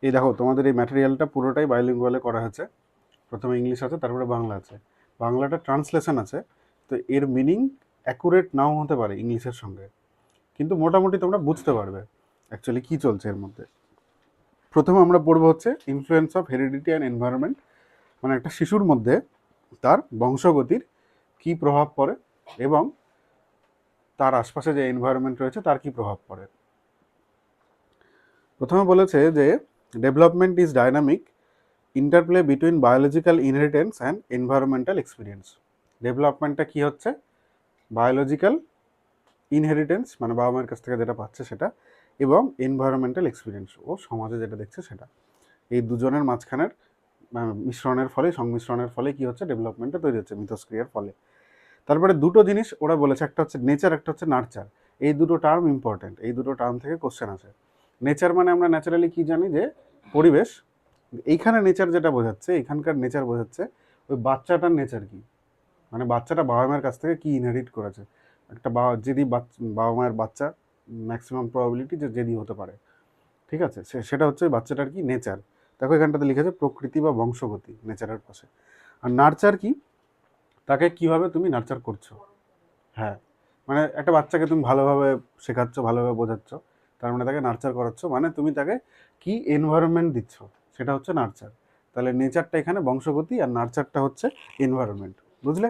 এই দেখো তোমাদের এই ম্যাটেরিয়ালটা পুরোটাই বাইলিঙ্গুয়ালে করা হয়েছে। প্রথমে ইংলিশ আছে, তারপরে বাংলা আছে। বাংলাটা ট্রান্সলেশন আছে, তো এর মিনিং অ্যাকুরেট নাও হতে পারে ইংলিশের সঙ্গে, কিন্তু মোটামুটি তোমরা বুঝতে পারবে অ্যাকচুয়ালি কী চলছে এর মধ্যে। প্রথমে আমরা পড়বো হচ্ছে influence of heredity and environment, মানে একটা শিশুর মধ্যে তার বংশগতির কী প্রভাব পড়ে এবং তার আশপাশে যে এনভায়রনমেন্ট রয়েছে তার কী প্রভাব পড়ে। প্রথমে বলেছে যে development is dynamic interplay between biological inheritance and environmental experience. ডেভেলপমেন্টটা কী হচ্ছে? বায়োলজিক্যাল ইনহেরিটেন্স মানে বাবা মায়ের কাছ থেকে যেটা পাচ্ছে সেটা, এবং এনভায়রনমেন্টাল এক্সপিরিয়েন্স ও সমাজে যেটা দেখছে সেটা, এই দুজনের মাঝখানের মিশ্রণের ফলে, সংমিশ্রণের ফলে কি হচ্ছে? ডেভেলপমেন্টটা তৈরি হচ্ছে মিথস্ক্রিয়ার ফলে। তারপরে দুটো জিনিস ওরা বলেছে, একটা হচ্ছে নেচার, একটা হচ্ছে নার্চার। এই দুটো টার্ম ইম্পর্টেন্ট, এই দুটো টার্ম থেকে কোশ্চেন আসে। নেচার মানে আমরা ন্যাচারালি কি জানি যে পরিবেশ। এইখানে নেচার যেটা বোঝাচ্ছে, এখানকার নেচার বোঝাচ্ছে ওই বাচ্চাটার নেচার কি, মানে বাচ্চাটা বাবা মায়ের কাছ থেকে কি ইনহেরিট করেছে। একটা জেদি বাবা মায়ের বাচ্চা ম্যাক্সিমাম প্রবাবিলিটি যে জেদি হতে পারে, ঠিক আছে? সেটা হচ্ছে বাচ্চাটার কি নেচার। দেখো এখানটাতে লিখেছে প্রকৃতি বা বংশগতি নেচারের পাশে। আর নার্চার কি? তাকে কিভাবে তুমি নার্চার করছো। হ্যাঁ, মানে একটা বাচ্চাকে তুমি ভালোভাবে শেখাচ্ছ, ভালোভাবে বোঝাচ্ছ, তার মানে তাকে নার্চার করাচ্ছ, মানে তুমি তাকে কি এনভায়রনমেন্ট দিচ্ছ, সেটা হচ্ছে নার্চার। তাহলে নেচারটা এখানে বংশগতি আর নার্চারটা হচ্ছে এনভায়রনমেন্ট, বুঝলে?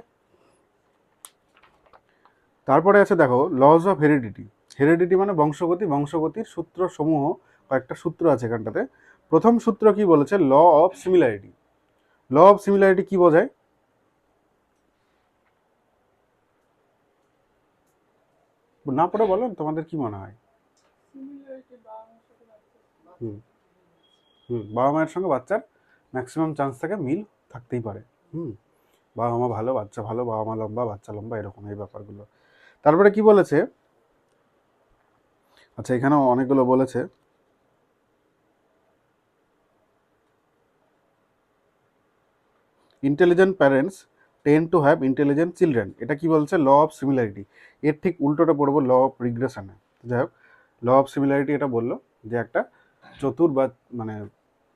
তারপরে আছে দেখো লজ অফ হেরিডিটি। হেরিডিটি মানে বংশগতি, বংশগতির সূত্র সমূহ, কয়েকটা সূত্র আছে এখানটাতে। প্রথম সূত্র কি বলেছে? Law of similarity. Law of similarity কি বোঝায়? না পড়ে বলো, তোমাদের কি মনে হয়? হুম হুম, বাবা মায়ের সঙ্গে বাচ্চার ম্যাক্সিমাম চান্স থাকে মিল থাকতেই পারে। হুম, বাবা মা ভালো, বাচ্চা ভালো, বাবা মা লম্বা, বাচ্চা লম্বা, এরকম এই ব্যাপারগুলো। তারপরে কি বলেছে? আচ্ছা, এখানেও অনেকগুলো বলেছে। Intelligent parents tend to have intelligent children. এটা কি বলছে? Law of similarity. এর ঠিক উল্টোটা পড়বো ল অফ রিগ্রেশনে। যাই হোক, ল অফ সিমিলারিটি এটা বললো যে একটা চতুর বা মানে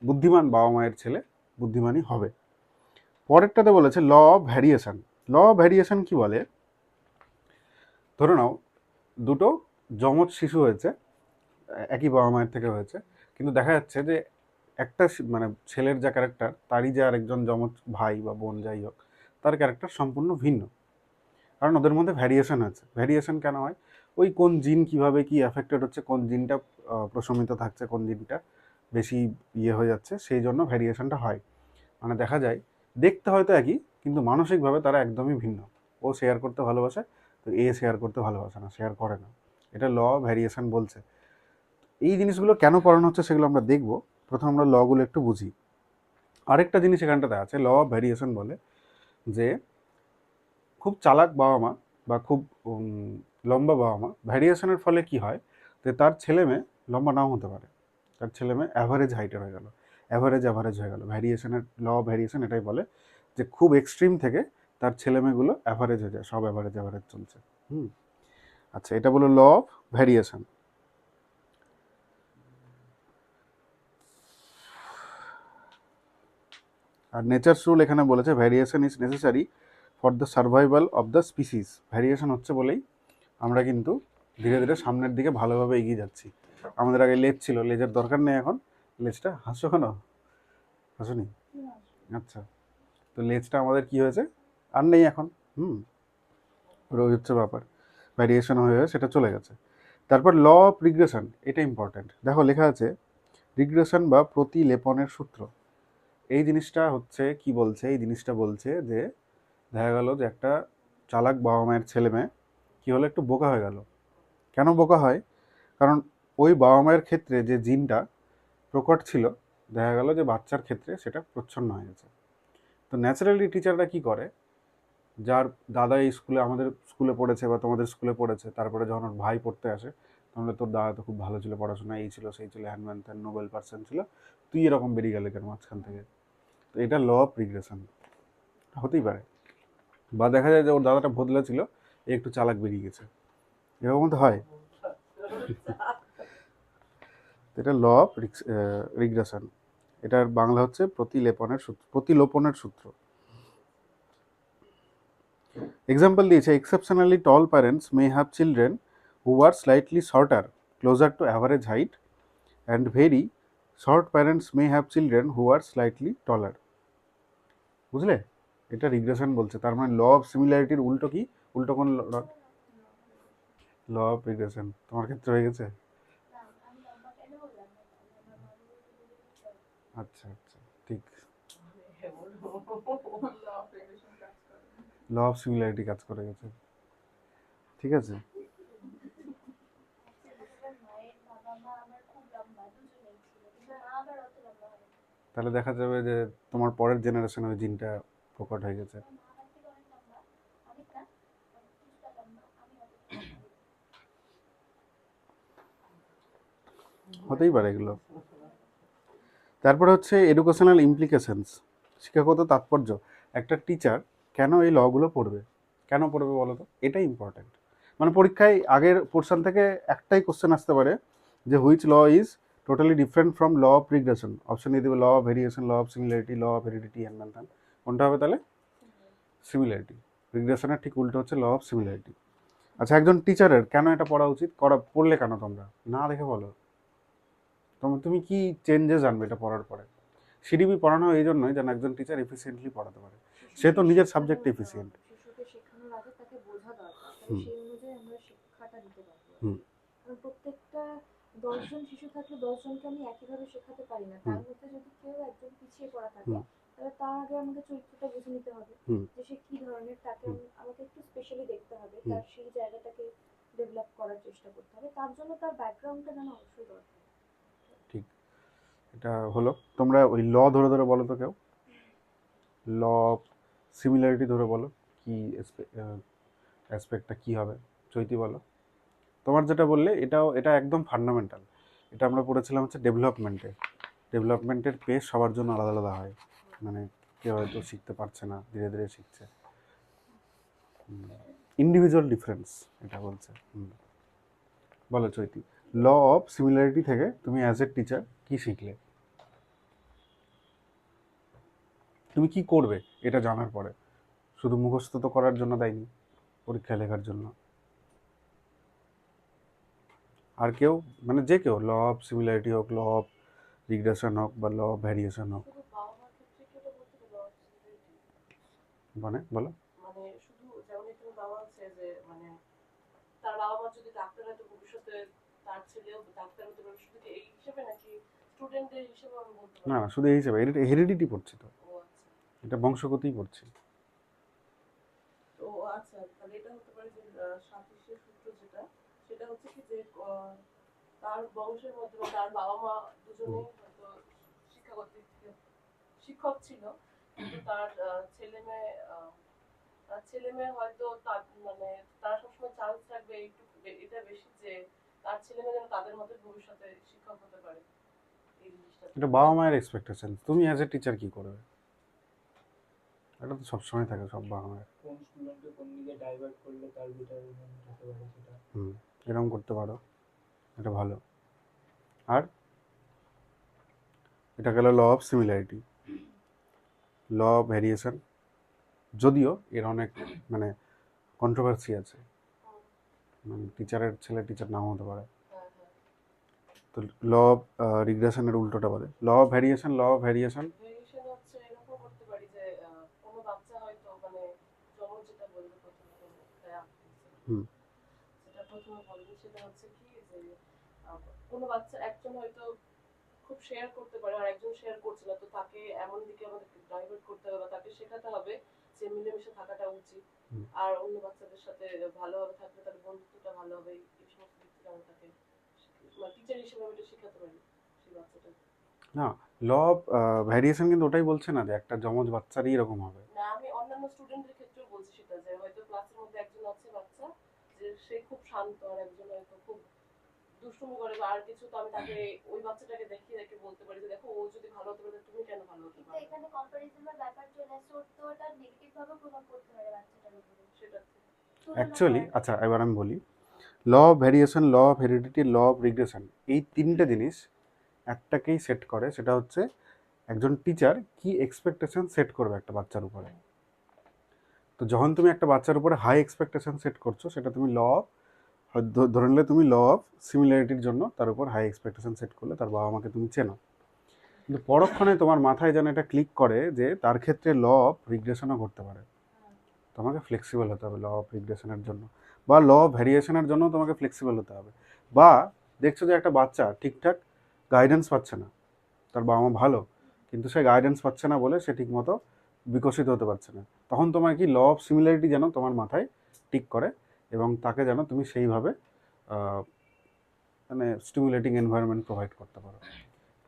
বুদ্ধিমান বাবা মায়ের ছেলে বুদ্ধিমানই হবে। পরেরটাতে বলেছে law of variation. Law of variation কি বলে? ধরে নাও দুটো যমজ শিশু হয়েছে, একই বাবা মায়ের থেকে হয়েছে, কিন্তু দেখা যাচ্ছে যে একটা মানে ছেলের যা ক্যারেক্টার, তারই যে আরেকজন যমজ ভাই বা বোন যাই হোক, তার ক্যারেক্টার সম্পূর্ণ ভিন্ন। কারণ ওদের মধ্যে ভ্যারিয়েশন আছে। ভ্যারিয়েশন কেন হয়? ওই কোন জিন কিভাবে কি অ্যাফেক্টেড হচ্ছে, কোন জিনটা প্রশমিত থাকছে, কোন জিনটা বেশি ইয়ে হয়ে যাচ্ছে, সেই জন্য ভ্যারিয়েশনটা হয়। মানে দেখা যায় দেখতে হয়তো একই, কিন্তু মানসিকভাবে তারা একদমই ভিন্ন। ও শেয়ার করতে ভালোবাসে, তো এ শেয়ার করতে ভালোবাসে না, শেয়ার করে না। এটা ল ভ্যারিয়েশন বলছে। এই জিনিসগুলো কেন পড়ানো হচ্ছে সেগুলো আমরা দেখব। প্রথম আমরা লগুলো একটু বুঝি। আরেকটা জিনিস এখানটাতে আছে, ল অফ ভ্যারিয়েশন বলে যে খুব চালাক বাবা মা বা খুব লম্বা বাবা মা, ভ্যারিয়েশনের ফলে কি হয় যে তার ছেলে মেয়ে লম্বা নাও হতে পারে, তার ছেলে মেয়ে অ্যাভারেজ হাইটের হয়ে গেল, অ্যাভারেজ হয়ে গেল। ভ্যারিয়েশনের ল অফ ভ্যারিয়েশন এটাই বলে যে খুব এক্সট্রিম থেকে তার ছেলে মেয়েগুলো অ্যাভারেজ হয়ে যায়, সব অ্যাভারেজ চলছে। হুম, আচ্ছা, এটা বলো ল অফ ভ্যারিয়েশন। আর নেচারস রুল এখানে বলেছে variation is necessary for the survival of the species. Variation হচ্ছে বলেই আমরা কিন্তু ধীরে ধীরে সামনের দিকে ভালোভাবে এগিয়ে যাচ্ছি। আমাদের আগে লেজ ছিল, লেজের দরকার নেই এখন। লেজটা হাসছো কেন? হাসুনি? আচ্ছা, তো লেজটা আমাদের কি হয়েছে? আর নেই এখন। হুম, ওই হচ্ছে ব্যাপার। ভ্যারিয়েশন হয়ে সেটা চলে গেছে। তারপর ল অফ রিগ্রেশন, এটা ইম্পর্ট্যান্ট। দেখো লেখা আছে রিগ্রেশন বা প্রতিলেপনের সূত্র। এই জিনিসটা হচ্ছে কি বলছে? এই জিনিসটা বলছে যে দেখা গেল যে একটা চালাক বাবা মায়ের ছেলে মেয়ে কী হলো, একটু বোকা হয়ে গেল। কেন বোকা হয়? কারণ ওই বাবা মায়ের ক্ষেত্রে যে জিনটা প্রকট ছিল, দেখা গেল যে বাচ্চার ক্ষেত্রে সেটা প্রচ্ছন্ন হয়ে গেছে। তো ন্যাচারালি টিচাররা কি করে, যার দাদা এই স্কুলে, আমাদের স্কুলে পড়েছে বা তোমাদের স্কুলে পড়েছে, তারপরে যখন ওর ভাই পড়তে আসে, তাহলে তোর দাদা তো খুব ভালো ছিল পড়াশোনা, এই ছিল সেই ছিল, হ্যান ম্যান ত্যান, নোবেল পার্সন ছিল, তুই এরকম বেরিয়ে গেলে কেন মাঝখান থেকে? তো এটা ল অফ রিগ্রেশন হতেই পারে। বা দেখা যায় যে ওর দাদাটা ভোদলা ছিল, এ একটু চালাক বেরিয়ে গেছে, এরকম তো হয়। তো এটা ল অফ রিগ্রেশন, এটার বাংলা হচ্ছে প্রতিলোপনের সূত্র। এক্সাম্পল দিয়েছে, exceptionally tall parents may have children who are slightly shorter closer to average height and very short parents may have children who are slightly taller. বুঝলে, এটা রিগ্রেশন বলছে, তার মানে ল অফ সিমিলারিটির উল্টো কি, উল্টো কোন ল অফ রিগ্রেশন? তোমার ক্ষেত্রে হয়ে গেছে? আচ্ছা আচ্ছা, ঠিক, ল অফ সিমিলারিটি কাজ করে গেছে, ঠিক আছে। তাহলে দেখা যাবে যে তোমার পরের জেনারেশনে ওই জিনটা প্রকট হয়ে গেছে। হতেই পারে এগুলো। তারপরে হচ্ছে এডুকেশনাল ইমপ্লিকেশনস, শিক্ষাগত তাৎপর্য। একটা টিচার কেন এই লগুলো পড়বে, কেন পড়বে বলো তো, এটাই ইম্পর্ট্যান্ট। মানে পরীক্ষায় আগের পোর্শন থেকে একটাই কোশ্চেন আসতে পারে যে which law is totally different from law of regression. Option দিয়ে দেবে law of variation, law of similarity, law of heredity, হ্যান ত্যান। কোনটা হবে তাহলে? সিমিলারিটি। রিগ্রেশনের ঠিক উল্টো হচ্ছে ল অফ সিমিলারিটি। আচ্ছা, একজন টিচারের কেন এটা পড়া উচিত, পড়লে কেন তোমরা না দেখে বলো, তুমি কি চেঞ্জেস আনবে এটা পড়ার পরে? সিডিপি পড়ানো এই জন্যই যেন একজন টিচার এফিসিয়েন্টলি পড়াতে পারে, সে তো নিজের সাবজেক্টে এফিসিয়েন্ট। শিশুকে শেখানোর আগে তাকে বোঝা দরকার, তাহলে সেই অনুযায়ী আমরা শিক্ষাটা দিতে পারবো। কারণ প্রত্যেকটা 10 জন শিশু থাকলে 10 জনকে আমি একইভাবে শেখাতে পারি না, তার মধ্যে যদি কেউ একজন পিছিয়ে পড়া থাকে তাহলে তার আগে আমাকে চরিত্রটা বুঝে নিতে হবে যে সে কি ধরনের, তাকে আমাকে একটু স্পেশালি দেখতে হবে, তার সেই জায়গাটাকে ডেভেলপ করার চেষ্টা করতে হবে, তার জন্য তার ব্যাকগ্রাউন্ডটা যেন অবশ্যই দরকার। ঠিক, এটা হলো। তোমরা ওই ল ধরে ধরে বলো তো, কেউ ল অফ সিমিলারিটি ধরে বলো, কি অ্যাসপেক্টটা কি হবে, চৈতি বলো। তোমার যেটা বললে এটা একদম ফান্ডামেন্টাল, এটা আমরা পড়েছিলাম হচ্ছে ডেভেলপমেন্টের পেস সবার জন্য আলাদা আলাদা হয়, মানে কেউ হয়তো শিখতে পারছে না, ধীরে ধীরে শিখছে, ইন্ডিভিজুয়াল ডিফারেন্স এটা বলছে। বলো চৈতি, ল অফ সিমিলারিটি থেকে তুমি অ্যাজ এ টিচার কি শিখলে, তুমি কি করবে এটা জানার পরে? শুধু মুখস্থ তো করার জন্য দেয়নি, পরীক্ষায় লেখার জন্য। আর কেউ, মানে যে কেউ, ল অফ সিমিলারিটি হোক, ল অফ রিগ্রেশন হোক, বা ল অফ ভ্যারিয়েশন হোক, মানে বলো। মানে শুধু যেমন তুমি বাবা হচ্ছে যে মানে তার বাবা মা যদি ডাক্তার হয় তো ভবিষ্যতে তার ছেলেও ডাক্তার হতে পারবে, শুধু এই হিসেবে নাকি স্টুডেন্টদের হিসেবে আমি বলতে পারি? না না, শুধু এই হিসেবে, হেরিডিটি পড়ছি তো, এটা বংশগতই পড়ছি। তো আচ্ছা, তাহলে এটা হতে পারে যে সাতিশের সূত্র যেটা, সেটা হচ্ছে কি যে তার বংশের মধ্যে তার বাবা মা দুজনেই হয়তো শিক্ষাগত দিক থেকে শিক্ষক ছিল, কিন্তু তার ছেলে মেয়ে হয়তো তার মানে তারা সবসময় চান্স রাখবে একটু এটা বেশি যে তার ছেলে মেয়ে যেন তাদের মতো ভবিষ্যতে শিক্ষক হতে পারে। এই জিনিসটা এটা বাবা মায়ের এক্সপেকটেশন, তুমি অ্যাজ এ টিচার কি করবে, এটা তো সবসময় থাকে সব বাবা মায়ের। কোন স্টুডেন্টকে কোন দিকে ডাইভার্ট করলে তার ডিটারমিনেন্ট হতে পারে সেটা। এরকম করতে পারো, এটা ভালো। আর এটা গেল law of similarity. Law of variation, যদিও এর অনেক মানে কন্ট্রোভার্সি আছে, মানে টিচারের ছেলে টিচার নাও হতে পারে। তো ল অফ রিগ্রেশনের উল্টোটা বলে law of variation. Law of variation হচ্ছে এরকম করতে পারি যে কোনো বাচ্চা হয়তো মানে জন্ম যেটা বলবে প্রথমে সেটা প্রথমে বলবে, সেটা হচ্ছে কি যে কোনো বাচ্চা একজন হয়তো খুব শেয়ার করতে পারে আর একজন শেয়ার করছে না, তো তাকে এমন দিকে আমাদেরকে ডাইভার্ট করতে হবে বা তাকে শেখাতে হবে যে মিলেমিশে থাকাটা উচিত, আর অন্য বাচ্চাদের সাথে ভালোভাবে থাকলে তার বন্ধুত্বটা ভালো হবে, এই সমস্ত দিক থেকে আমরা তাকে টিচার হিসেবে আমি এটা শেখাতে পারি সেই বাচ্চাটা। না, ল অফ ভ্যারিয়েশন কিন্তু ওটাই বলছে না যে একটা যমজ বাচ্চারই এরকম হবে। না, আমি অন্যান্য স্টুডেন্টদের ক্ষেত্রেও বলছি সেটা, যে হয়তো ক্লাসের মধ্যে একজন আছে বাচ্চা যে সে খুব শান্ত আর একজন হয়তো খুব দুষ্টুমি করে বা আর কিছু, তো আমি তাকে ওই বাচ্চাটাকে দেখিয়ে রেখে বলতে পারি যে দেখো ও যদি ভালো হতে পারে তুমি কেন ভালো হতে পারবে। এখানে কম্পারিজনের ব্যাপার চলে আসছে, ওর তো ওটা নেগেটিভ ভাবে প্রভাব পড়তে পারে বাচ্চাটার উপরে সেটা অ্যাকচুয়ালি। আচ্ছা, এবার আমি বলি, law of variation, law of heredity, law of regression, এই তিনটে জিনিস একটাকেই সেট করে, সেটা হচ্ছে একজন টিচার কি এক্সপেকটেশন সেট করবে একটা বাচ্চার উপরে। তো যখন তুমি একটা বাচ্চার উপরে হাই এক্সপেকটেশন সেট করছো, সেটা তুমি ধরে নিলে তুমি ল অফ সিমিলারিটির জন্য তার উপর হাই এক্সপেকটেশন সেট করলে তার বাবা মাকে তুমি চেনো, কিন্তু পরক্ষণে তোমার মাথায় যেন এটা ক্লিক করে যে তার ক্ষেত্রে ল অফ রিগ্রেশনও করতে পারে। তোমাকে ফ্লেক্সিবল হতে হবে ল অফ রিগ্রেশনের জন্য, বা ল অফ ভ্যারিয়েশনের জন্য তোমাকে ফ্লেক্সিবল হতে হবে। বা দেখছো যে একটা বাচ্চা ঠিকঠাক গাইডেন্স পাচ্ছে না, তার বাবা মা ভালো, কিন্তু সে গাইডেন্স পাচ্ছে না বলে সে ঠিকমতো বিকশিত হতে পারছে না, তখন তোমার কি ল অফ সিমিলারিটি যেন তোমার মাথায় টিক করে এবং তাকে যেন তুমি সেইভাবে মানে স্টিমুলেটিং এনভায়রনমেন্ট প্রোভাইড করতে পারো।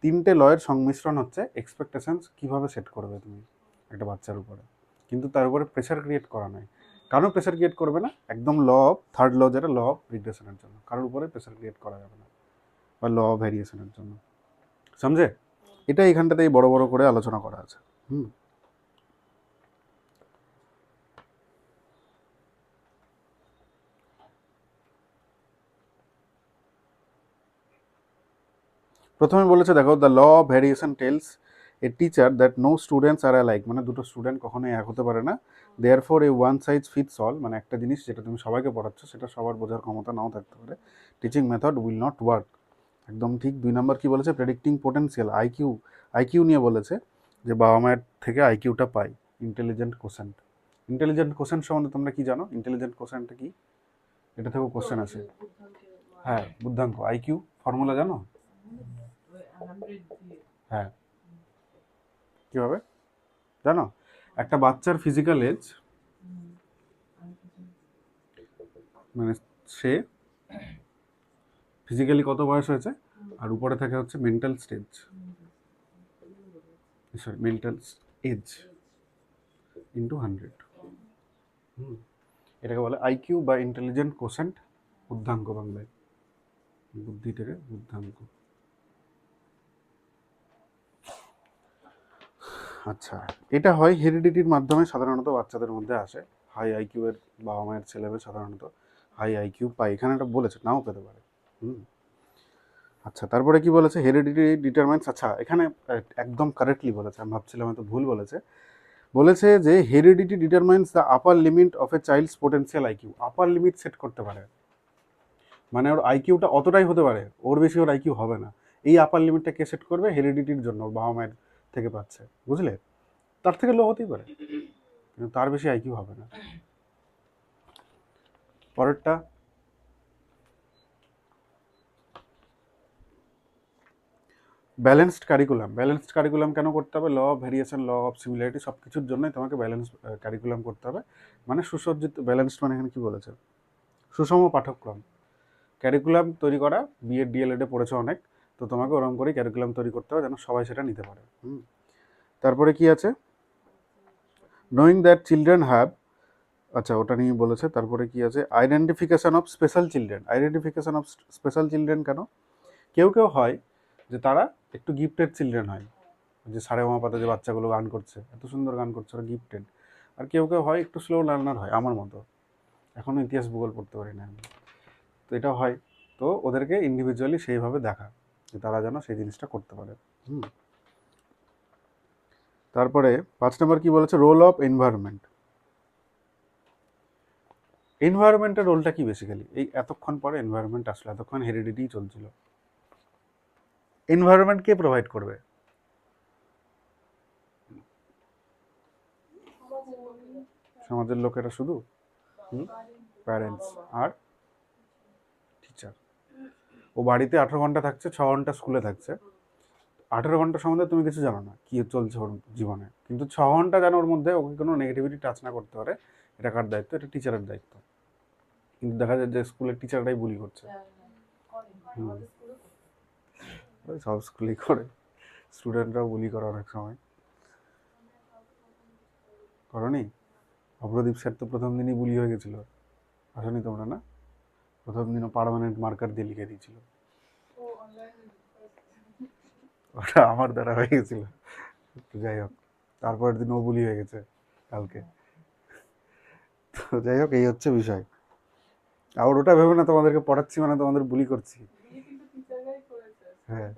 তিনটে লয়ের সংমিশ্রণ হচ্ছে এক্সপেকটেশনস কীভাবে সেট করবে তুমি একটা বাচ্চার উপরে, কিন্তু তার উপরে প্রেশার ক্রিয়েট করা নয়। কারো প্রেশার ক্রিয়েট করবে না, একদম ল অফ থার্ড ল যেটা ল অফ রিগ্রেশনের জন্য, কারোর উপরে প্রেশার ক্রিয়েট করা যাবে না, বা ল অফ ভ্যারিয়েশনের জন্য। সমঝে? এটা এইখানটাতেই বড় বড় করে আলোচনা করা আছে। প্রথমে বলেছে দেখো, the law of variation tells a teacher that no students are alike, মানে দুটো স্টুডেন্ট কখনোই এক হতে পারে না। Therefore a one size fits all, মানে একটা জিনিস যেটা তুমি সবাইকে পড়াচ্ছ সেটা সবার বোঝার ক্ষমতা নাও থাকতে পারে। Teaching method will not work, একদম ঠিক। 2 নম্বর কি বলেছে, প্রেডিক্টিং পোটেন্সিয়াল, আইকিউ নিয়ে বলেছে যে বাবা মায়ের থেকে আইকিউটা পাই। ইন্টেলিজেন্ট কোশেন্ট, ইন্টেলিজেন্ট কোশেন্ট সম্বন্ধে তোমরা কি জানো? ইন্টেলিজেন্ট কোশেন্টটা কি? এটা থেকেও কোশ্চেন আছে। হ্যাঁ, বুদ্ধাঙ্ক, আইকিউ ফর্মুলা জানো? হ্যাঁ, কীভাবে জানো? একটা বাচ্চার ফিজিক্যাল এজ, মানে সে ফিজিক্যালি কত বয়স হয়েছে, আর উপরে থাকে হচ্ছে mental stage, sorry mental age into 100। এটাকে বলে আইকিউ বা ইন্টেলিজেন্ট কোশেন্ট, বুদ্ধাঙ্ক বাংলায়, বুদ্ধি থেকে বুদ্ধাঙ্ক। আচ্ছা, এটা হয় হেরিডিটির মাধ্যমে, সাধারণত বাচ্চাদের মধ্যে আসে। হাই আইকিউ এর বাবা মায়ের ছেলেমেয়ে সাধারণত হাই আইকিউ পায়, এখানে এটা বলেছে, নাও পেতে পারে। আচ্ছা, তারপরে কি বলেছে, হেরিডিটি ডিটারমাইন্স। আচ্ছা, এখানে একদম কারেক্টলি বলেছে, আমি ভাবছিলাম হয়তো ভুল বলেছে। বলেছে যে heredity determines the upper limit of a child's potential IQ. Upper limit set করতে পারে, মানে ওর আইকিউটা অতটাই হতে পারে, ওর বেশি ওর আইকিউ হবে না। এই আপার লিমিটটা কে সেট করবে? হেরিডিটির জন্য, বাবা মায়ের থেকে পাচ্ছে, বুঝলে? তার থেকে লো হতেই পারে, কিন্তু তার বেশি আইকিউ হবে না। পরেরটা, ব্যালেন্সড কারিকুলাম। ব্যালেন্সড কারিকুলাম কেন করতে হবে? Law of variation, law of similarity সব কিছুর জন্যই তোমাকে ব্যালেন্স কারিকুলাম করতে হবে। মানে সুসজ্জিত, ব্যালেন্সড মানে এখানে কী বলেছে, সুষম পাঠ্যক্রম। ক্যারিকুলাম তৈরি করা, বিএড ডিএলএডে পড়েছো অনেক, তো তোমাকে ওরকম করে ক্যারিকুলাম তৈরি করতে হবে যেন সবাই সেটা নিতে পারে। তারপরে কি আছে, নোয়িং দ্যাট চিলড্রেন হ্যাভ, আচ্ছা ওটা নিয়ে বলেছে। তারপরে কি আছে, identification of special children. Identification of special children কেন? কেউ কেউ হয় যে তারা একটু গিফটেড চিলড্রেন হয়, যে সারেগামা পাতে যে বাচ্চাগুলো গান করছে, এত সুন্দর গান করছে, ওরা গিফটেড। আর কেউ কেউ হয় একটু স্লো লার্নার হয়, আমার মতো, এখনও ইতিহাস ভূগোল পড়তে পারি না আমি, তো এটা হয়। তো ওদেরকে ইন্ডিভিজুয়ালি সেইভাবে দেখা, যে তারা যেন সেই জিনিসটা করতে পারে। তারপরে 5 নম্বর কি বলেছে, রোল অফ এনভায়রনমেন্ট। এনভায়রনমেন্টের রোলটা কি বেসিক্যালি? এই এতক্ষণ পরে এনভায়রনমেন্ট আসলো, এতক্ষণ হেরিডিটি চলছিল। এনভায়রনমেন্ট কে প্রোভাইড করবে? সমাজের লোকেরা শুধু, প্যারেন্টস আর টিচার। ও বাড়িতে 18 ঘন্টা থাকছে, 6 ঘন্টা স্কুলে থাকছে। 18 ঘন্টা সম্বন্ধে তুমি কিছু জানো না, কি চলছে ওর জীবনে, কিন্তু 6 ঘন্টা যেন ওর মধ্যে ওকে কোনো নেগেটিভিটি টাচ না করতে পারে, এটা কার দায়িত্ব? এটা টিচারের দায়িত্ব। কিন্তু দেখা যায় যে স্কুলের টিচাররাই বুলি করছে। সব স্কুলেই করে, স্টুডেন্টরাও বুলি করে অনেক সময়। করনি? অভ্রদীপ স্যার তো প্রথম দিনই বুলি হয়ে গেছিল, আসনি তোমরা না? প্রথম দিনও পার্মানেন্ট মার্কার দিয়ে লিখে দিয়েছিল, ওটা আমার দ্বারা হয়ে গেছিল। যাই হোক, তারপরের দিন ও বুলি হয়ে গেছে কালকে। তো যাই হোক, এই হচ্ছে বিষয়। আর ওটা ভেবে না তোমাদেরকে পড়াচ্ছি মানে তোমাদের বুলি করছি। হ্যাঁ,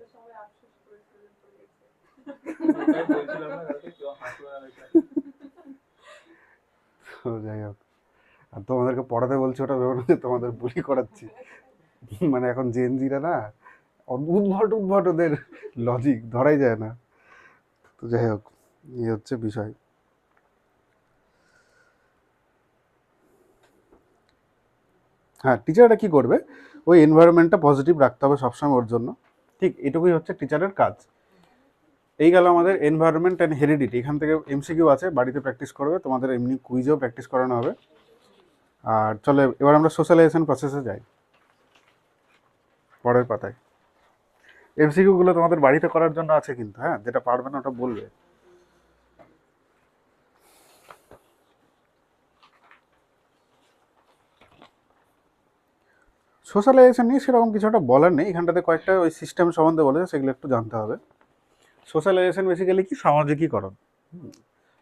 তো যাই হোক, আর তোমাদেরকে পড়াতে বলছি ওটা ভেবো না যে তোমাদের বুলি করাচ্ছি। মানে এখন জেনজিরা না উদ্ভট ওদের লজিক ধরাই যায় না। তো যাই হোক, এই হচ্ছে বিষয়। হ্যাঁ, টিচাররা কি করবে, ওই এনভায়রনমেন্টটা পজিটিভ রাখতে হবে সবসময় ওর জন্য। ঠিক এটুকুই হচ্ছে টিচারের কাজ। এই গেল আমাদের এনভায়রনমেন্ট অ্যান্ড হেরিডিটি। এখান থেকে এমসিকিউ আছে, বাড়িতে প্র্যাকটিস করবে, তোমাদের এমনি কুইজেও প্র্যাকটিস করানো হবে। আর চলে এবার আমরা সোশ্যালাইজেশন প্রসেসে যাই, পরের পাতায়। এমসিকিউগুলো তোমাদের বাড়িতে করার জন্য আছে কিন্তু, হ্যাঁ, যেটা পারবে না ওটা বলবে। সোশ্যালাইজেশন নিয়ে সেরকম কিছু একটা বলার নেই, এখানটাতে কয়েকটা ওই সিস্টেম সম্বন্ধে বলেছে, সেগুলো একটু জানতে হবে। সোশ্যালাইজেশন বেসিক্যালি কি, সামাজিকীকরণ।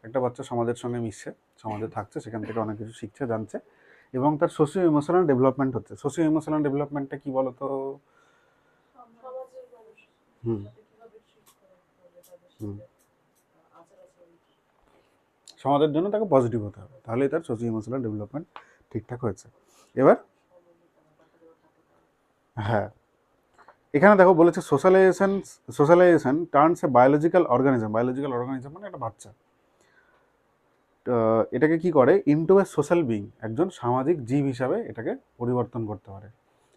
একটা বাচ্চা সমাজের সঙ্গে মিশছে, সমাজে থাকছে, সেখান থেকে অনেক কিছু শিখছে, জানছে, এবং তার সোশিও ইমোশনাল ডেভেলপমেন্ট হচ্ছে। সোশিও ইমোশনাল ডেভেলপমেন্টটা কি বলো তো? সমাজের মানুষ হুম সাথে কিভাবে ট্রিট করা হবে, তাদের হুম সাথে আচার আচরণ। সমাজের জন্য তাকে পজিটিভ হতে হবে, তাহলেই তার সোশিও ইমোশনাল ডেভেলপমেন্ট ঠিকঠাক হয়েছে। এবার হ্যাঁ, এখানে দেখো বলেছে সোশ্যালাইজেশন টার্নস এ বায়োলজিক্যাল অর্গানিজম মানে একটা বাচ্চা, এটাকে কি করে, ইনটু এ সোশ্যাল বিং, একজন সামাজিক জীব হিসাবে এটাকে পরিবর্তন করতে পারে।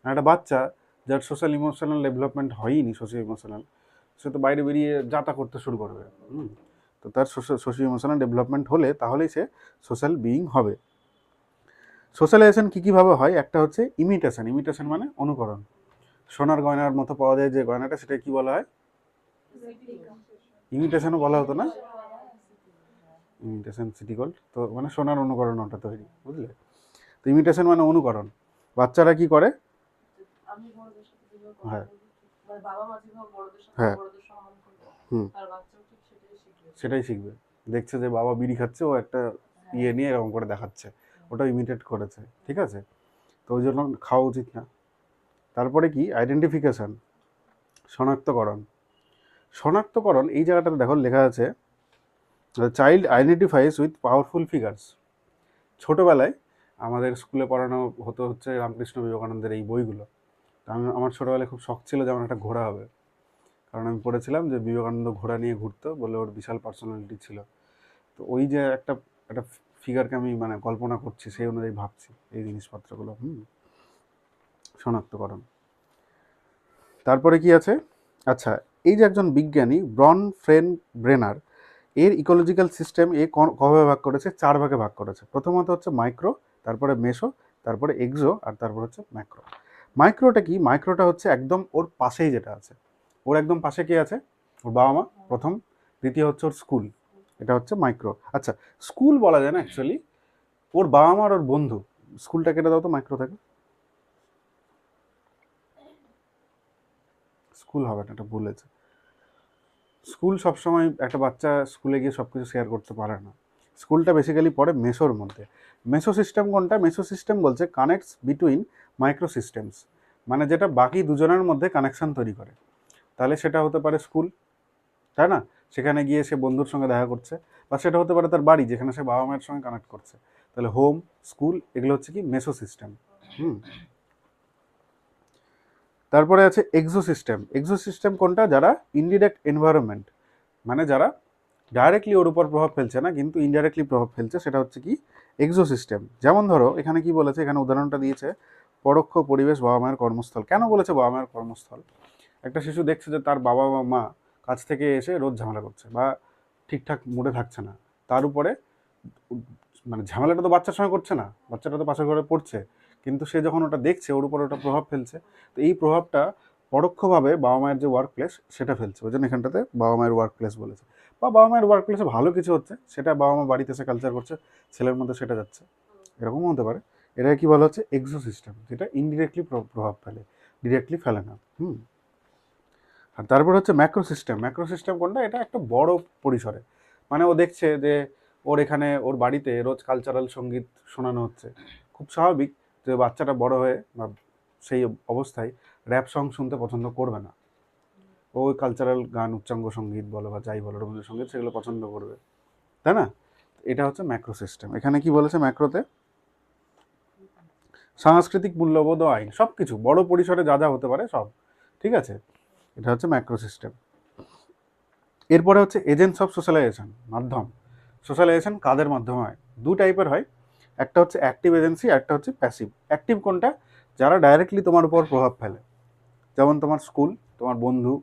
আর একটা বাচ্চা যার সোশ্যাল ইমোশনাল ডেভেলপমেন্ট হয়নি, সোশিও ইমোশনাল, সে তো বাইরে বেরিয়ে যাতা করতে শুরু করবে। তো তার সোশিও ইমোশনাল ডেভেলপমেন্ট হলে তাহলেই সে সোশ্যাল বিইং হবে। সোশ্যালাইজেশন কী কীভাবে হয়, একটা হচ্ছে ইমিটেশন মানে অনুকরণ। সোনার গয়নার মতো পাওয়া যায় যে গয়নাটা, সেটা কি বলা হয়, ইমিটেশনও বলা হতো না, ইমিটেশন সিটি গোল্ড। তো মানে সোনার অনুকরণ ওটা তৈরি, বুঝলে? তো ইমিটেশন মানে অনুকরণ। বাচ্চারা কি করে, আমি বড়দের সাথে যেভাবে কথা হ্যাঁ বলি, মানে বাবা মা যেভাবে বড়দের সাথে হ্যাঁ বড়দের সম্মান করবে, হুম তার বাচ্চাও ঠিক সেটাই শিখবে। সেটাই শিখবে। দেখছে যে বাবা বিড়ি খাচ্ছে, ও একটা ইয়ে নিয়ে এরকম করে দেখাচ্ছে, ওটা ইমিটেট করেছে, ঠিক আছে? তো ওই জন্য খাওয়া উচিত না। তারপরে কি, আইডেন্টিফিকেশন, শনাক্তকরণ এই জায়গাটাতে দেখো লেখা আছে, চাইল্ড আইডেন্টিফাইস উইথ পাওয়ারফুল ফিগার্স। ছোটোবেলায় আমাদের স্কুলে পড়ানো হতো হচ্ছে রামকৃষ্ণ বিবেকানন্দের এই বইগুলো। তো আমার ছোটোবেলায় খুব শখ ছিল যেমন একটা ঘোড়া হবে, কারণ আমি পড়েছিলাম যে বিবেকানন্দ ঘোড়া নিয়ে ঘুরতো বলে, ওর বিশাল পার্সোনালিটি ছিল। তো ওই যে একটা একটা ফিগারকে আমি মানে কল্পনা করছি, সেই অনুযায়ী ভাবছি এই জিনিসপত্রগুলো। শনাক্তকরণ। তারপরে কি আছে, আচ্ছা, এই যে একজন বিজ্ঞানী ব্রেনার, এর ইকোলজিক্যাল সিস্টেম কভাবে ভাগ করেছে, 4 ভাগে ভাগ করেছে। প্রথমত হচ্ছে মাইক্রো, তারপরে মেসো, তারপরে এক্সো, আর তারপর হচ্ছে ম্যাক্রো। মাইক্রোটা কি, মাইক্রোটা হচ্ছে একদম ওর পাশেই যেটা আছে, ওর একদম পাশে কে আছে, ওর বাবা মা প্রথম, দ্বিতীয় হচ্ছে ওর স্কুল, এটা হচ্ছে মাইক্রো। আচ্ছা, স্কুল বলা যায় না অ্যাকচুয়ালি, ওর বাবা মা আর ওর বন্ধু, স্কুলটা কেটে দাও তো মাইক্রো থেকে, স্কুল হবে না, এটা বলেছে। স্কুল সবসময় একটা বাচ্চা স্কুলে গিয়ে সব কিছু শেয়ার করতে পারে না। স্কুলটা বেসিক্যালি পড়ে মেসোর মধ্যে। মেসো সিস্টেম কোনটা, মেসো সিস্টেম বলছে কানেক্টস বিটুইন মাইক্রো সিস্টেমস, মানে যেটা বাকি দুজনের মধ্যে কানেকশান তৈরি করে। তাহলে সেটা হতে পারে স্কুল, তাই না, সেখানে গিয়ে সে বন্ধুর সঙ্গে দেখা করছে, বা সেটা হতে পারে তার বাড়ি, যেখানে সে বাবা মায়ের সঙ্গে কানেক্ট করছে। তাহলে হোম, স্কুল, এগুলো হচ্ছে কি মেসো সিস্টেম। তারপরে আছে এক্সো সিস্টেম কোনটা, যারা ইনডিরেক্ট এনভায়রনমেন্ট, মানে যারা ডাইরেক্টলি ওর উপর প্রভাব ফেলছে না কিন্তু ইনডাইরেক্টলি প্রভাব ফেলছে, সেটা হচ্ছে কি এক্সো সিস্টেম। যেমন ধরো এখানে কি বলেছে, এখানে উদাহরণটা দিয়েছে, পরোক্ষ পরিবেশ, বাবা মায়ের কর্মস্থল। কেন বলেছে বাবা মায়ের কর্মস্থল, একটা শিশু দেখছে যে তার বাবা বা মা কাজ থেকে এসে রোজ ঝামেলা করছে বা ঠিকঠাক মুডে থাকছে না, তার উপরে মানে ঝামেলাটা তো বাচ্চার সঙ্গে করছে না, বাচ্চাটা তো পাশের ঘরে পড়ছে, কিন্তু সে যখন ওটা দেখছে ওর উপরে ওটা প্রভাব ফেলছে। তো এই প্রভাবটা পরোক্ষভাবে বাবা মায়ের যে ওয়ার্ক প্লেস সেটা ফেলছে, ওই জন্য এখানটাতে বাবা মায়ের ওয়ার্ক প্লেস বলেছে। বা বাবা মায়ের ওয়ার্ক প্লেসে ভালো কিছু হচ্ছে, সেটা বাবা মা বাড়িতে এসে কালচার করছে, ছেলের মধ্যে সেটা যাচ্ছে, এরকমও হতে পারে। এটা কি বলা হচ্ছে এক্সো সিস্টেম, যেটা ইনডিরেক্টলি প্রভাব ফেলে, ডিরেক্টলি ফেলে না। আর তারপর হচ্ছে ম্যাক্রো সিস্টেম কোনটা, এটা একটা বড় পরিসরে, মানে ও দেখছে যে ওর এখানে ওর বাড়িতে রোজ কালচারাল সঙ্গীত শোনানো হচ্ছে, খুব স্বাভাবিক যে বাচ্চাটা বড় হয়ে বা সেই অবস্থায় র্যাপ সং শুনতে পছন্দ করবে না, ও কালচারাল গান, উচ্চাঙ্গ সঙ্গীত বলো বা যাই বলো, রবীন্দ্রসঙ্গীত, সেগুলো পছন্দ করবে। তাই না? এটা হচ্ছে ম্যাক্রো সিস্টেম। এখানে কি বলেছে ম্যাক্রোতে? সাংস্কৃতিক মূল্যবোধ ও আইন, সব কিছু বড় পরিসরে যা যা হতে পারে সব, ঠিক আছে? এটা হচ্ছে ম্যাক্রো সিস্টেম। এরপরে হচ্ছে এজেন্টস অফ সোশ্যালাইজেশন, মাধ্যম। সোশ্যালাইজেশন কাদের মাধ্যমে হয়? দু টাইপের হয়, একটা হচ্ছে অ্যাক্টিভ এজেন্সি, একটা হচ্ছে প্যাসিভ। অ্যাক্টিভ কোনটা? যারা ডাইরেক্টলি তোমার উপর প্রভাব ফেলে, যেমন তোমার স্কুল, তোমার বন্ধু,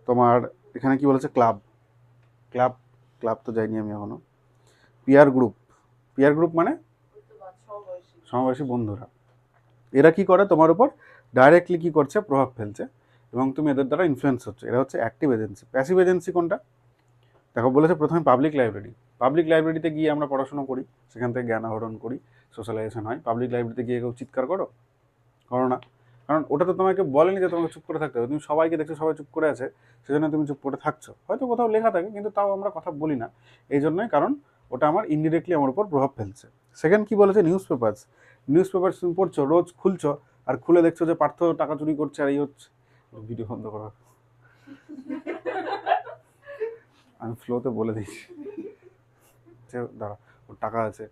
তোমার এখানে কি বলেছে ক্লাব, ক্লাব ক্লাব তো যাইনি আমি এখনো। পিয়ার গ্রুপ, পিয়ার গ্রুপ মানে ওই তো সমবয়সী। সমবয়সী বন্ধুরা। এরা কি করে তোমার উপর ডাইরেক্টলি কি করছে? প্রভাব ফেলছে, এবং তুমি এদের দ্বারা ইনফ্লুয়েন্স হচ্ছে। এরা হচ্ছে অ্যাক্টিভ এজেন্সি। প্যাসিভ এজেন্সি কোনটা? দেখো বলেছে প্রথমে পাবলিক লাইব্রেরি। পাবলিক লাইব্রেরিতে গিয়ে আমরা পড়াশোনা করি, সেখান থেকে জ্ঞান আহরণ করি, সোশ্যালাইজেশন হয়। পাবলিক লাইব্রেরিতে গিয়ে কেউ চিৎকার করো না, কারণ ওটা তো তোমাকে বলেনি যে তোমাকে চুপ করে থাকতে হবে। তুমি সবাইকে দেখছো সবাই চুপ করে আছে, সেজন্য তুমি চুপ করে থাকছো। হয়তো কোথাও লেখা থাকে, কিন্তু তাও আমরা কথা বলি না এই জন্যই, কারণ ওটা আমার ইনডিরেক্টলি আমার উপর প্রভাব ফেলছে। সেকেন্ড কি বলেছে? News papers. নিউজ পেপার তুমি পড়ছো, রোজ খুলছো, আর খুলে দেখছো যে পার্থ টাকা চুরি করছে আর এই হচ্ছে। ভিডিও বন্ধ করা, আমি ফ্লোতে বলে দিচ্ছি যে দাঁড়া, ওর টাকা আছে,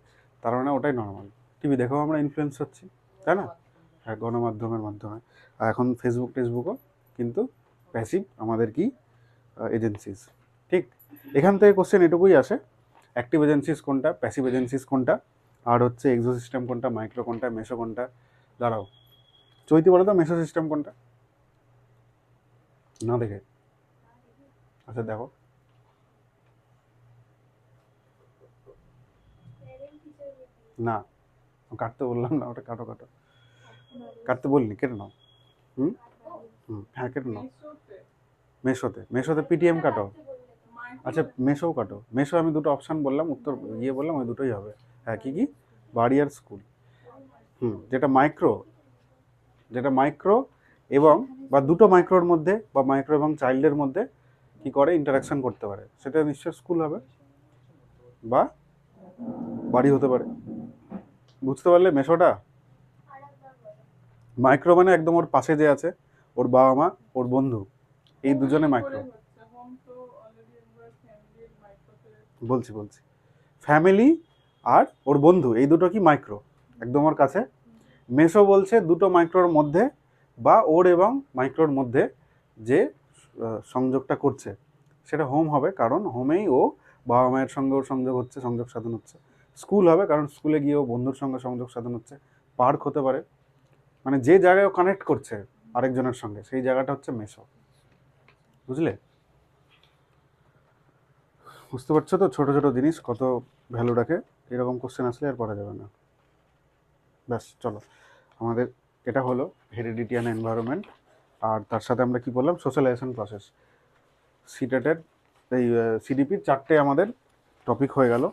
তার মানে ওটাই নর্মাল। টিভি দেখেও আমরা ইনফ্লুয়েন্স হচ্ছি, তাই না? হ্যাঁ, গণমাধ্যমের মাধ্যমে। আর এখন ফেসবুকও কিন্তু প্যাসিভ আমাদের কি এজেন্সিস, ঠিক? এখান থেকে কোশ্চেন এটুকুই আসে, অ্যাক্টিভ এজেন্সিস কোনটা, প্যাসিভ এজেন্সিস কোনটা, আর হচ্ছে এক্সো সিস্টেম কোনটা, মাইক্রো কোনটা, মেসো কোনটা। দাঁড়াও, চৈতি বলো তো মেসো সিস্টেম কোনটা? না দেখে, আচ্ছা দেখো। না, কাটতে বললাম না, ওটা কাটো। কাটতে বলিনি, কেটে নাও। হুম হুম, হ্যাঁ কেটে নাও। মেশোতে পিটিএম কাটো। আচ্ছা মেশোও কাটো। মেশো আমি দুটো অপশান বললাম, উত্তর বললাম, ওই দুটোই হবে। হ্যাঁ, কি বাড়ি আর স্কুল। যেটা মাইক্রো এবং বা দুটো মাইক্রোর মধ্যে, বা মাইক্রো এবং চাইল্ডের মধ্যে কি করে ইন্টারাকশন করতে পারে, সেটা নিশ্চয় স্কুল হবে বা বাড়ি হতে পারে। বুঝতে পারলে মেশোটা? মাইক্রো মানে একদম ওর পাশে যে আছে, ওর বাবা মা, ওর বন্ধু, এই দুজনে মাইক্রো। বলছি ফ্যামিলি আর ওর বন্ধু, এই দুটো কি মাইক্রো, একদম ওর কাছে। মেসো বলছে দুটো মাইক্রোর মধ্যে বা ওর এবং মাইক্রোর মধ্যে যে সংযোগটা করছে, সেটা হোম হবে, কারণ হোমেই ও বাবা মায়ের সঙ্গে ওর সংযোগ হচ্ছে, সংযোগ সাধন হচ্ছে। স্কুল হবে, কারণ স্কুলে গিয়ে ও বন্ধুর সঙ্গে সংযোগ সাধন হচ্ছে। পার্ক হতে পারে, মানে যে জায়গায় ও কানেক্ট করছে আরেকজনের সঙ্গে, সেই জায়গাটা হচ্ছে মেসো। বুঝলে? বুঝতে পারছো তো ছোট ছোট জিনিস কত ভ্যালু রাখে? এরকম কোশ্চেন আসলে আর করা যাবে না। ব্যাস চলো, আমাদের এটা হলো হেরিডিটি অ্যান্ড এনভায়রনমেন্ট, আর তার সাথে আমরা কি বললাম? Socialisation process. সিটেটের এই সিডিপির 4টে আমাদের টপিক হয়ে গেল।